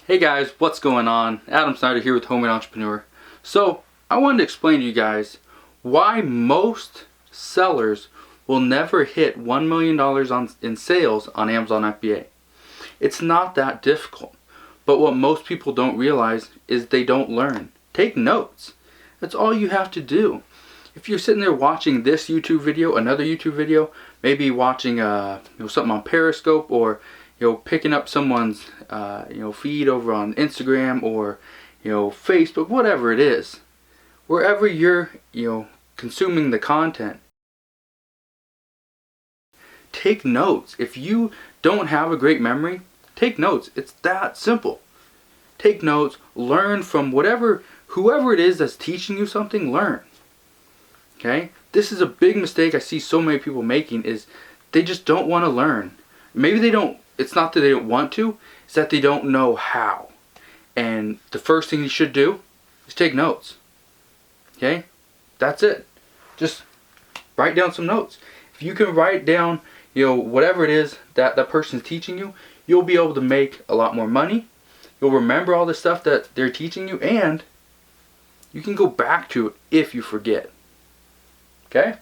Hey guys, what's going on? Adam Snyder here with Homemade Entrepreneur. So, I wanted to explain to you guys why most sellers will never hit $1 million in sales on Amazon FBA. It's not that difficult, but what most people don't realize is they don't learn. Take notes. That's all you have to do. If you're sitting there watching this YouTube video, another YouTube video, maybe watching something on Periscope, or picking up someone's feed over on Instagram or Facebook, whatever it is, wherever you're consuming the content, take notes. If you don't have a great memory, take notes. It's that simple. Take notes, learn from whoever it is that's teaching you something, learn. Okay? This is a big mistake I see so many people making, is they just don't want to learn. Maybe they don't. It's not that they don't want to, it's that they don't know how. And the first thing you should do is take notes. Okay? That's it. Just write down some notes. If you can write down, whatever it is that that person's teaching you, you'll be able to make a lot more money. You'll remember all the stuff that they're teaching you, and you can go back to it if you forget. Okay?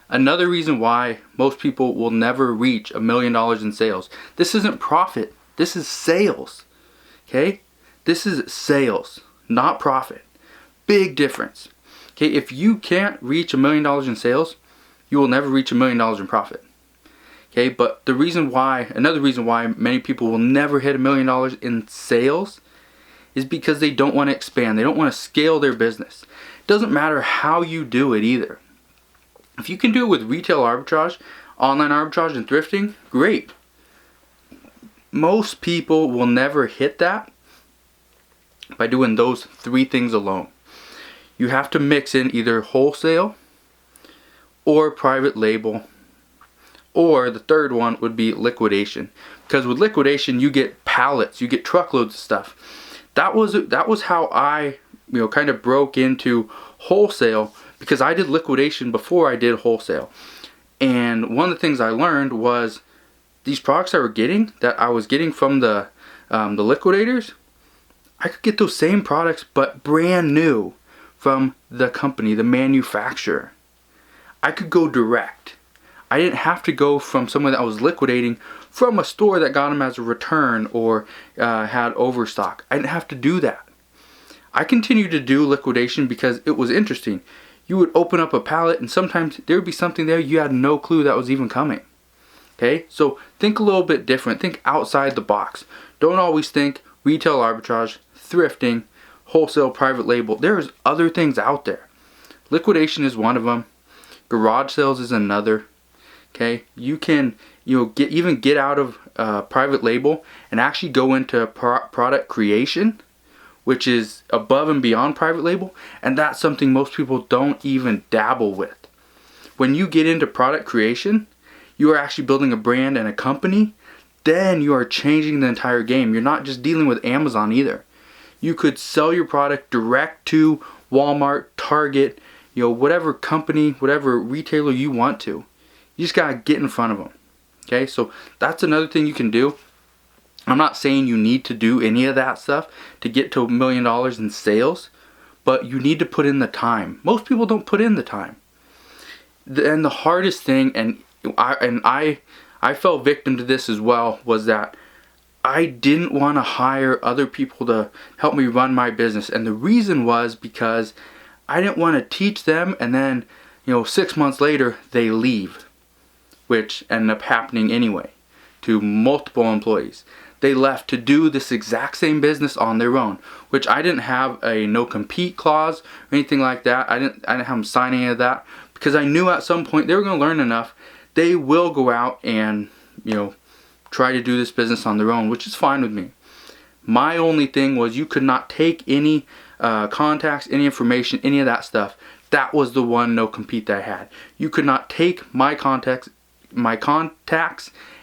Another reason why most people will never reach $1 million in sales. This isn't profit. This is sales. Okay? This is sales, not profit. Big difference. Okay? If you can't reach $1 million in sales, you will never reach $1 million in profit. Okay? But another reason why many people will never hit $1 million in sales is because they don't want to expand. They don't want to scale their business. It doesn't matter how you do it either. If you can do it with retail arbitrage, online arbitrage, and thrifting, great. Most people will never hit that by doing those three things alone. You have to mix in either wholesale or private label, or the third one would be liquidation. Because with liquidation, you get pallets, you get truckloads of stuff. That was how I kind of broke into wholesale, because I did liquidation before I did wholesale. And one of the things I learned was these products that I was getting from the liquidators, I could get those same products but brand new from the company, the manufacturer. I could go direct. I didn't have to go from someone that was liquidating from a store that got them as a return or had overstock. I didn't have to do that. I continued to do liquidation because it was interesting. You would open up a pallet and sometimes there would be something there you had no clue that was even coming. Okay? So think a little bit different. Think outside the box. Don't always think retail arbitrage, thrifting, wholesale, private label. There's other things out there. Liquidation is one of them. Garage sales is another. Okay? You can get out of private label and actually go into product creation, which is above and beyond private label, and that's something most people don't even dabble with. When you get into product creation, you are actually building a brand and a company, then you are changing the entire game. You're not just dealing with Amazon either. You could sell your product direct to Walmart, Target, whatever company, whatever retailer you want to. You just gotta get in front of them. Okay, so that's another thing you can do. I'm not saying you need to do any of that stuff to get to $1 million in sales, but you need to put in the time. Most people don't put in the time. And the hardest thing, and I fell victim to this as well, was that I didn't want to hire other people to help me run my business. And the reason was because I didn't want to teach them and then 6 months later they leave, which ended up happening anyway to multiple employees. They left to do this exact same business on their own, which I didn't have a no compete clause or anything like that. I didn't have them sign any of that, because I knew at some point they were going to learn enough. They will go out and try to do this business on their own, which is fine with me. My only thing was you could not take any contacts, any information, any of that stuff. That was the one no compete that I had. You could not take my contacts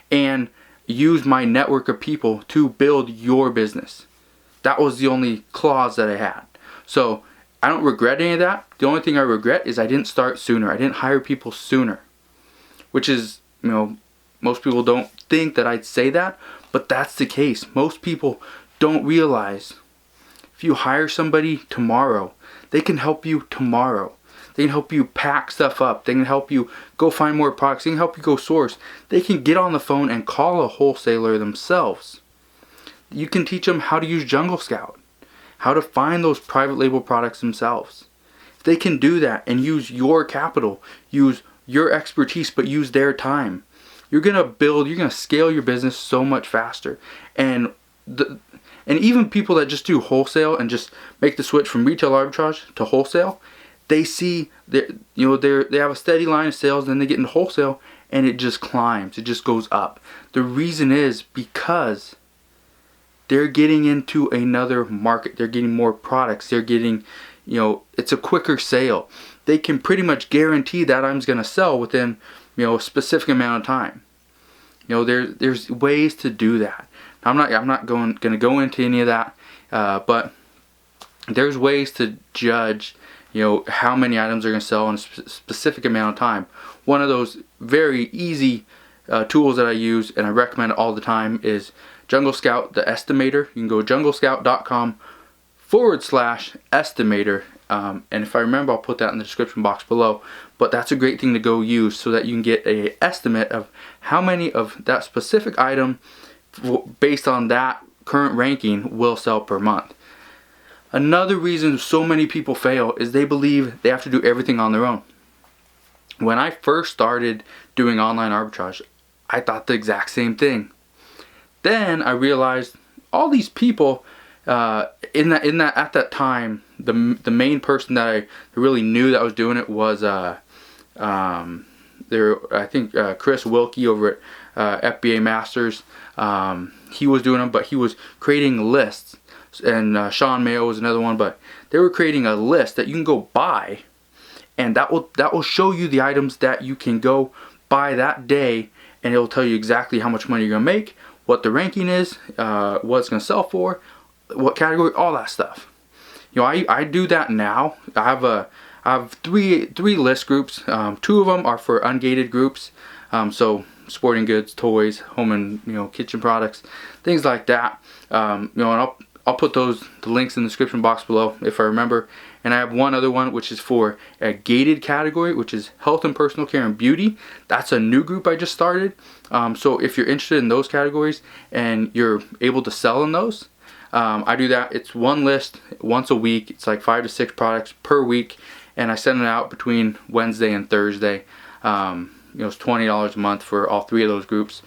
and use my network of people to build your business. That was the only clause that I had. So I don't regret any of that. The only thing I regret is I didn't start sooner. I didn't hire people sooner, which is, most people don't think that I'd say that, but that's the case. Most people don't realize, if you hire somebody tomorrow, they can help you tomorrow. They can help you pack stuff up. They can help you go find more products. They can help you go source. They can get on the phone and call a wholesaler themselves. You can teach them how to use Jungle Scout, how to find those private label products themselves. If they can do that and use your capital, use your expertise, but use their time, you're gonna scale your business so much faster. And even people that just do wholesale and just make the switch from retail arbitrage to wholesale, they see that, they have a steady line of sales, then they get into wholesale and it just climbs, it just goes up. The reason is because they're getting into another market, they're getting more products, they're getting, it's a quicker sale. They can pretty much guarantee that item's gonna sell within, a specific amount of time. There's ways to do that. I'm not going to go into any of that, but there's ways to judge, how many items are going to sell in a specific amount of time. One of those very easy tools that I use and I recommend all the time is Jungle Scout, the estimator. You can go junglescout.com/estimator. And if I remember, I'll put that in the description box below. But that's a great thing to go use so that you can get an estimate of how many of that specific item, based on that current ranking, will sell per month. Another reason so many people fail is they believe they have to do everything on their own. When I first started doing online arbitrage, I thought the exact same thing. Then I realized all these people at that time, the main person that I really knew that was doing it was Chris Wilkie over at FBA Masters. He was doing them, but he was creating lists, and Sean Mayo was another one. But they were creating a list that you can go buy, and that will show you the items that you can go buy that day, and it will tell you exactly how much money you're gonna make, what the ranking is, what it's gonna sell for, what category, all that stuff. I do that now. I have three list groups. Two of them are for ungated groups, so sporting goods, toys, home and kitchen products, things like that. And I'll put the links in the description box below if I remember. And I have one other one which is for a gated category, which is health and personal care and beauty. That's a new group I just started. So if you're interested in those categories and you're able to sell in those, I do that. It's one list once a week. It's like 5 to 6 products per week, and I send it out between Wednesday and Thursday. It's $20 a month for all 3 of those groups.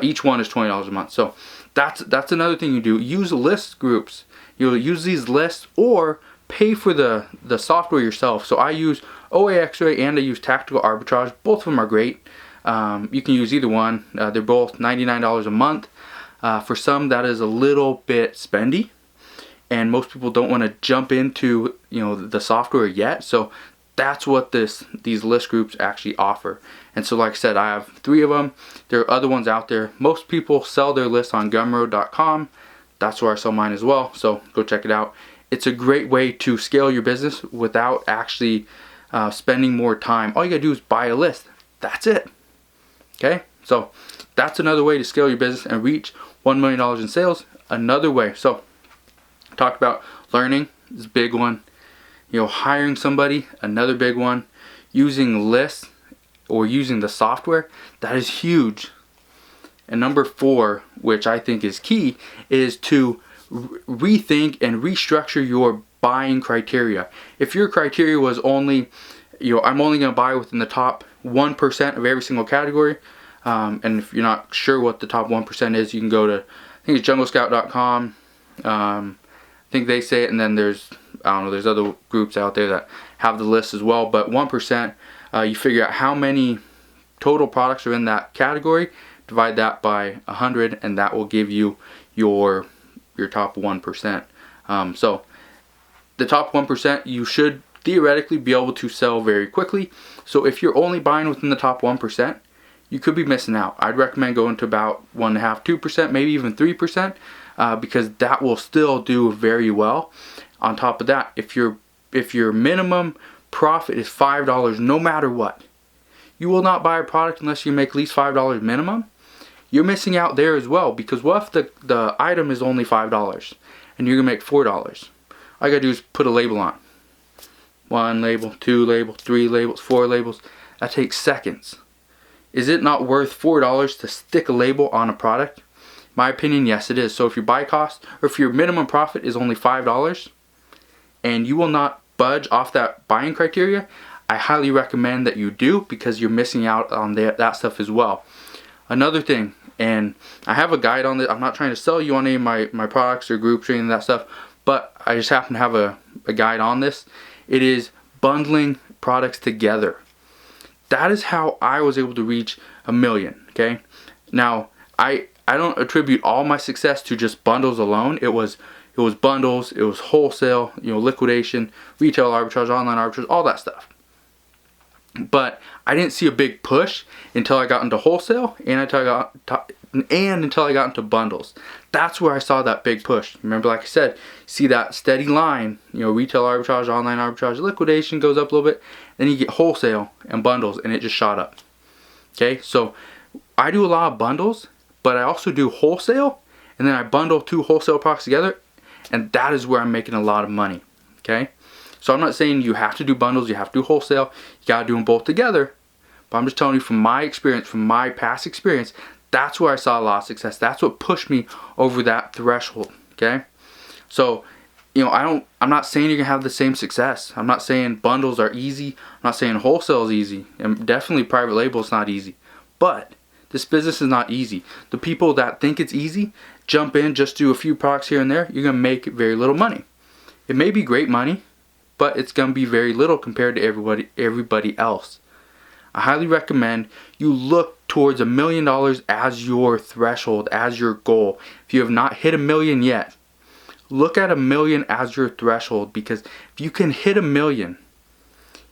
Each one is $20 a month. So that's another thing you do. Use list groups. You'll use these lists or pay for the software yourself. So I use OA X-Ray and I use Tactical Arbitrage. Both of them are great. You can use either one. They're both $99 a month. For some, that is a little bit spendy, and most people don't want to jump into the software yet. So that's what these list groups actually offer. And so, like I said, I have 3 of them. There are other ones out there. Most people sell their lists on Gumroad.com. That's where I sell mine as well. So go check it out. It's a great way to scale your business without actually spending more time. All you gotta do is buy a list. That's it. Okay, so that's another way to scale your business and reach $1 million in sales. Another way. So talked about learning is a big one. Hiring somebody, another big one. Using lists or using the software, that is huge. And number 4, which I think is key, is to rethink and restructure your buying criteria. If your criteria was only, I'm only going to buy within the top 1% of every single category, and if you're not sure what the top 1% is, you can go to, I think it's junglescout.com. I think they say it, and then there's other groups out there that have the list as well. But 1%, you figure out how many total products are in that category, divide that by 100, and that will give you your top 1%. So the top 1%, you should theoretically be able to sell very quickly. So if you're only buying within the top 1%, you could be missing out. I'd recommend going to about 1.5%, 2%, maybe even 3%, because that will still do very well. On top of that, if your minimum profit is $5, no matter what, you will not buy a product unless you make at least $5 minimum. you're missing out there as well, because what if the item is only $5 and you're gonna make $4? All you gotta do is put a label on. 1 label, 2 labels, 3 labels, 4 labels. That takes seconds. Is it not worth $4 to stick a label on a product? My opinion, yes it is. So if your buy cost, or if your minimum profit is only $5 and you will not budge off that buying criteria, I highly recommend that you do, because you're missing out on that stuff as well. Another thing, and I have a guide on this. I'm not trying to sell you on any of my products or groups or any of that stuff, but I just happen to have a guide on this. It is bundling products together. That is how I was able to reach 1 million, okay? Now, I don't attribute all my success to just bundles alone. It was bundles, it was wholesale, liquidation, retail arbitrage, online arbitrage, all that stuff. But I didn't see a big push until I got into wholesale and until I got into bundles. That's where I saw that big push. Remember, like I said, see that steady line, retail arbitrage, online arbitrage, liquidation goes up a little bit, then you get wholesale and bundles, and it just shot up. Okay, so I do a lot of bundles, but I also do wholesale, and then I bundle 2 wholesale products together, and that is where I'm making a lot of money. Okay, so I'm not saying you have to do bundles, you have to do wholesale, you gotta do them both together, but I'm just telling you from my experience, from my past experience, that's where I saw a lot of success. That's what pushed me over that threshold. Okay, so I'm not saying you're gonna have the same success. I'm not saying bundles are easy. I'm not saying wholesale is easy, and definitely private label is not easy. But this business is not easy. The people that think it's easy, jump in, just do a few products here and there, you're gonna make very little money. It may be great money, but it's gonna be very little compared to everybody else. I highly recommend you look towards $1 million as your threshold, as your goal. If you have not hit 1 million yet, look at 1 million as your threshold, because if you can hit 1 million,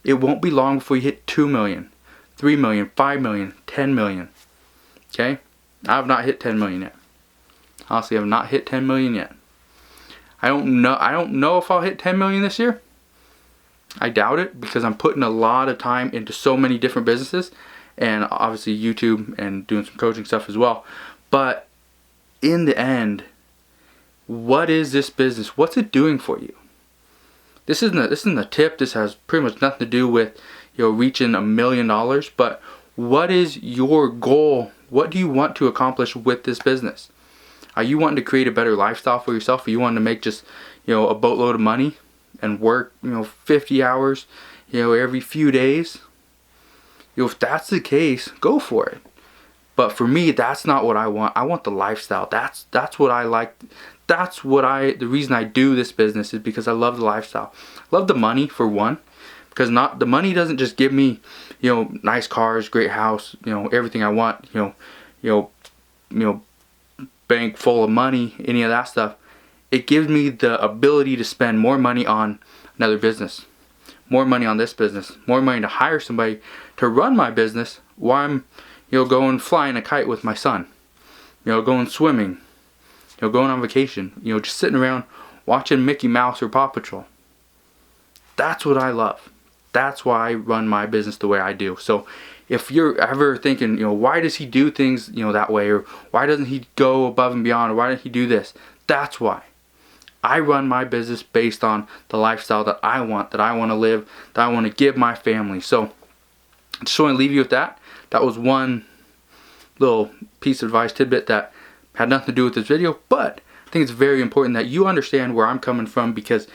it won't be long before you hit 2 million, 3 million, 5 million, 10 million. Okay? I have not hit 10 million yet. Honestly, I have not hit 10 million yet. I don't know if I'll hit 10 million this year. I doubt it, because I'm putting a lot of time into so many different businesses, and obviously YouTube and doing some coaching stuff as well. But in the end, what is this business? What's it doing for you? This isn't a tip. This has pretty much nothing to do with reaching $1 million. But what is your goal? What do you want to accomplish with this business? Are you wanting to create a better lifestyle for yourself? Are you wanting to make just a boatload of money and work 50 hours every few days? If that's the case, go for it. But for me, that's not what I want. I want the lifestyle. That's what I like. The reason I do this business is because I love the lifestyle. I love the money, for one, because the money doesn't just give me nice cars, great house, everything I want, bank full of money, any of that stuff. It gives me the ability to spend more money on another business, more money on this business, more money to hire somebody to run my business while I'm going flying a kite with my son, going swimming, going on vacation, just sitting around watching Mickey Mouse or Paw Patrol. That's what I love. That's why I run my business the way I do. So if you're ever thinking, why does he do things that way, or why doesn't he go above and beyond, or why doesn't he do this? That's why. I run my business based on the lifestyle that I want to live, that I want to give my family. So I just want to leave you with that. That was one little piece of advice, tidbit, that had nothing to do with this video, but I think it's very important that you understand where I'm coming from, because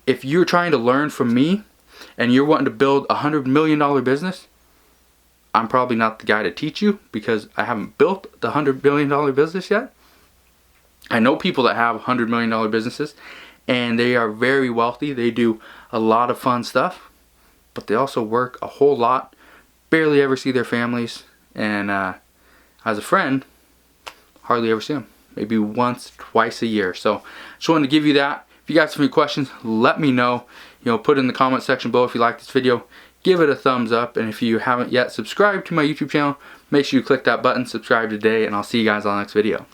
if you're trying to learn from me and you're wanting to build a $100 million business, I'm probably not the guy to teach you, because I haven't built the $100 million business yet. I know people that have $100 million businesses, and they are very wealthy. They do a lot of fun stuff, but they also work a whole lot, barely ever see their families, and as a friend, hardly ever see them. Maybe once, twice a year. So just wanted to give you that. If you guys have any questions, let me know. Put it in the comment section below if you like this video. Give it a thumbs up, and if you haven't yet subscribed to my YouTube channel, make sure you click that button, subscribe today, and I'll see you guys on the next video.